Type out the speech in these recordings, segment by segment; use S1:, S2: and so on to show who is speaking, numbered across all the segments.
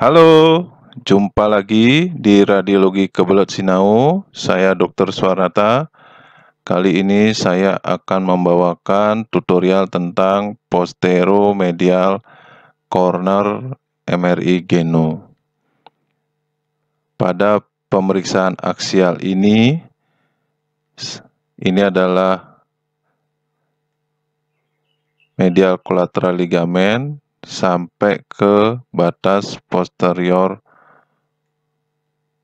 S1: Halo, jumpa lagi di Radiologi Kebelet Sinau. Saya Dr. Suarata. Kali ini saya akan membawakan tutorial tentang posteromedial corner MRI Geno. Pada pemeriksaan aksial ini adalah medial collateral ligamen sampai ke batas posterior.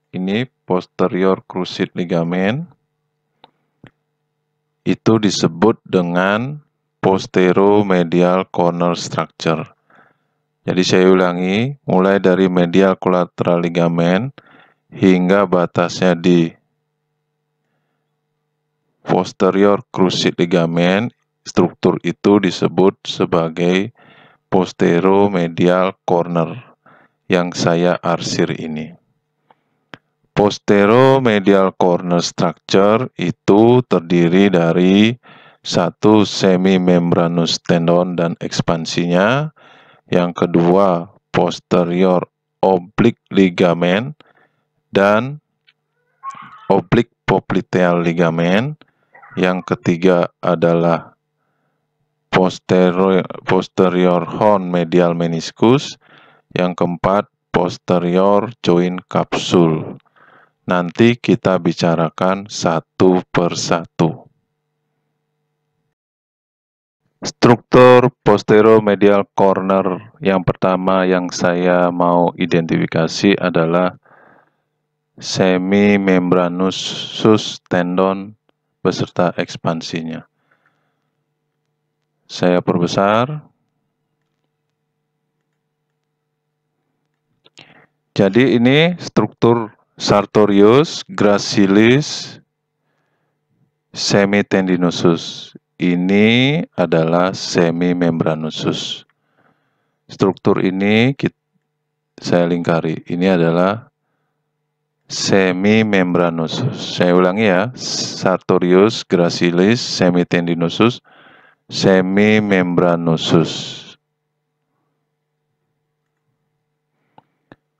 S1: Ini posterior cruciate ligamen. Itu disebut dengan posteromedial corner structure. Jadi saya ulangi, mulai dari medial collateral ligamen hingga batasnya di posterior cruciate ligamen, struktur itu disebut sebagai posteromedial corner yang saya arsir ini. Posteromedial corner structure itu terdiri dari satu semimembranous tendon dan ekspansinya, yang kedua posterior oblique ligamen dan oblique popliteal ligamen, yang ketiga adalah posterior horn medial meniscus, yang keempat posterior joint kapsul. Nanti kita bicarakan satu persatu. Struktur posteromedial corner yang pertama yang saya mau identifikasi adalah semimembranous tendon beserta ekspansinya. Saya perbesar. Jadi ini struktur sartorius gracilis semitendinosus. Ini adalah semimembranosus. Struktur ini saya lingkari. Ini adalah semimembranosus. Saya ulangi ya. Sartorius gracilis semitendinosus semimembranosus.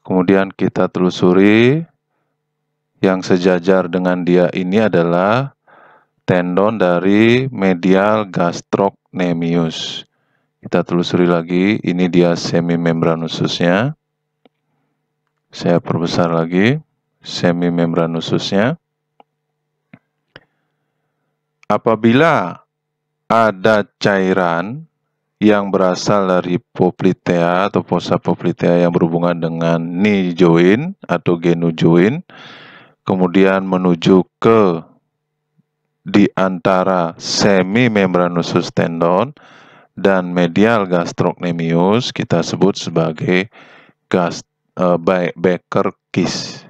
S1: Kemudian kita telusuri yang sejajar dengan dia ini adalah tendon dari medial gastrocnemius. Kita telusuri lagi, ini dia semimembranosusnya. Saya perbesar lagi semimembranosusnya. Apabila ada cairan yang berasal dari poplitea atau fossa poplitea yang berhubungan dengan knee joint atau genu joint, kemudian menuju ke di antara semimembranosus tendon dan medial gastrocnemius, kita sebut sebagai Becker kiss.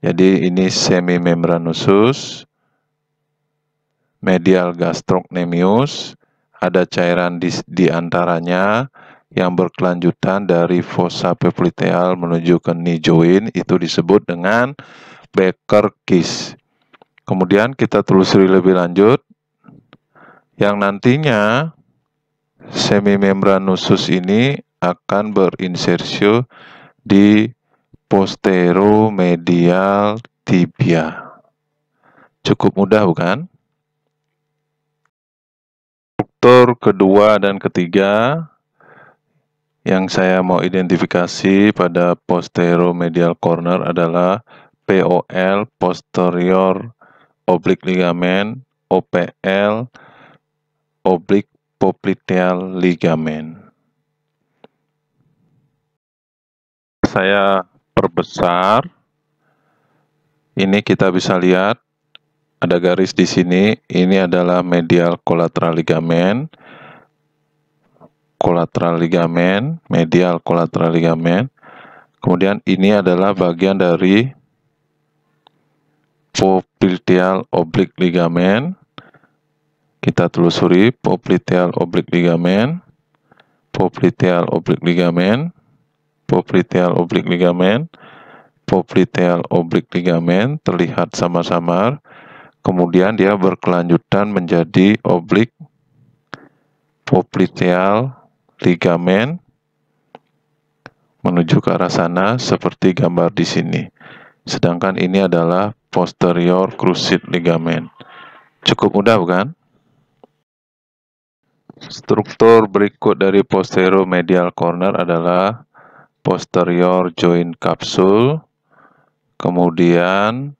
S1: Jadi ini semimembranosus, medial gastrocnemius, ada cairan di antaranya yang berkelanjutan dari fossa popliteal menuju ke knee joint, itu disebut dengan Becker kiss. Kemudian kita telusuri lebih lanjut, yang nantinya semimembranosus ini akan berinsersio di posteromedial tibia. Cukup mudah bukan? Struktur kedua dan ketiga yang saya mau identifikasi pada posteromedial corner adalah POL, posterior oblique ligamen, OPL, oblique popliteal ligamen. Saya perbesar. Ini kita bisa lihat ada garis di sini. Ini adalah medial collateral ligamen, medial collateral ligamen. Kemudian ini adalah bagian dari popliteal oblique ligamen. Kita telusuri popliteal oblique ligamen, popliteal oblique ligamen, popliteal oblique ligamen, popliteal oblique ligamen terlihat samar-samar. Kemudian dia berkelanjutan menjadi oblique popliteal ligamen, menuju ke arah sana seperti gambar di sini. Sedangkan ini adalah posterior cruciate ligament. Cukup mudah bukan? Struktur berikut dari posteromedial corner adalah posterior joint capsule, kemudian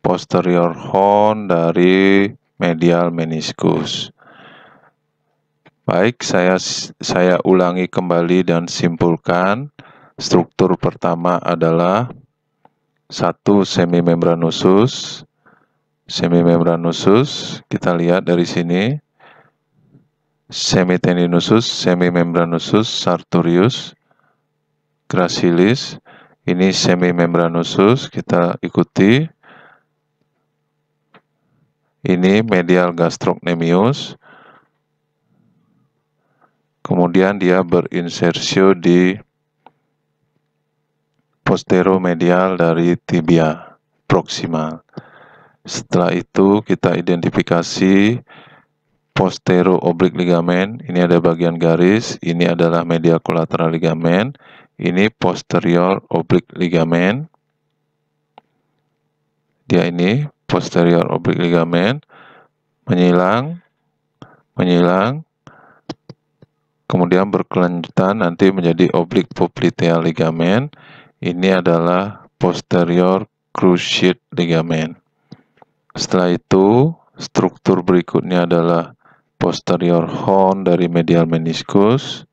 S1: posterior horn dari medial meniscus. Baik, saya ulangi kembali dan simpulkan. Struktur pertama adalah satu semimembran usus. Semimembran usus, kita lihat dari sini. Semitendinosus, semimembran usus, sartorius, gracilis. Ini semimembran usus, kita ikuti. Ini medial gastrocnemius. Kemudian dia berinsersio di posteromedial dari tibia proximal. Setelah itu kita identifikasi postero oblique ligament. Ini ada bagian garis. Ini adalah medial collateral ligament. Ini posterior oblique ligament. Dia ini posterior oblique ligament. Menyilang. Kemudian berkelanjutan nanti menjadi oblique popliteal ligament. Ini adalah posterior cruciate ligament. Setelah itu, struktur berikutnya adalah posterior horn dari medial meniscus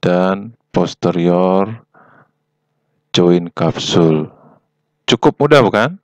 S1: dan posterior joint capsule. Cukup mudah bukan?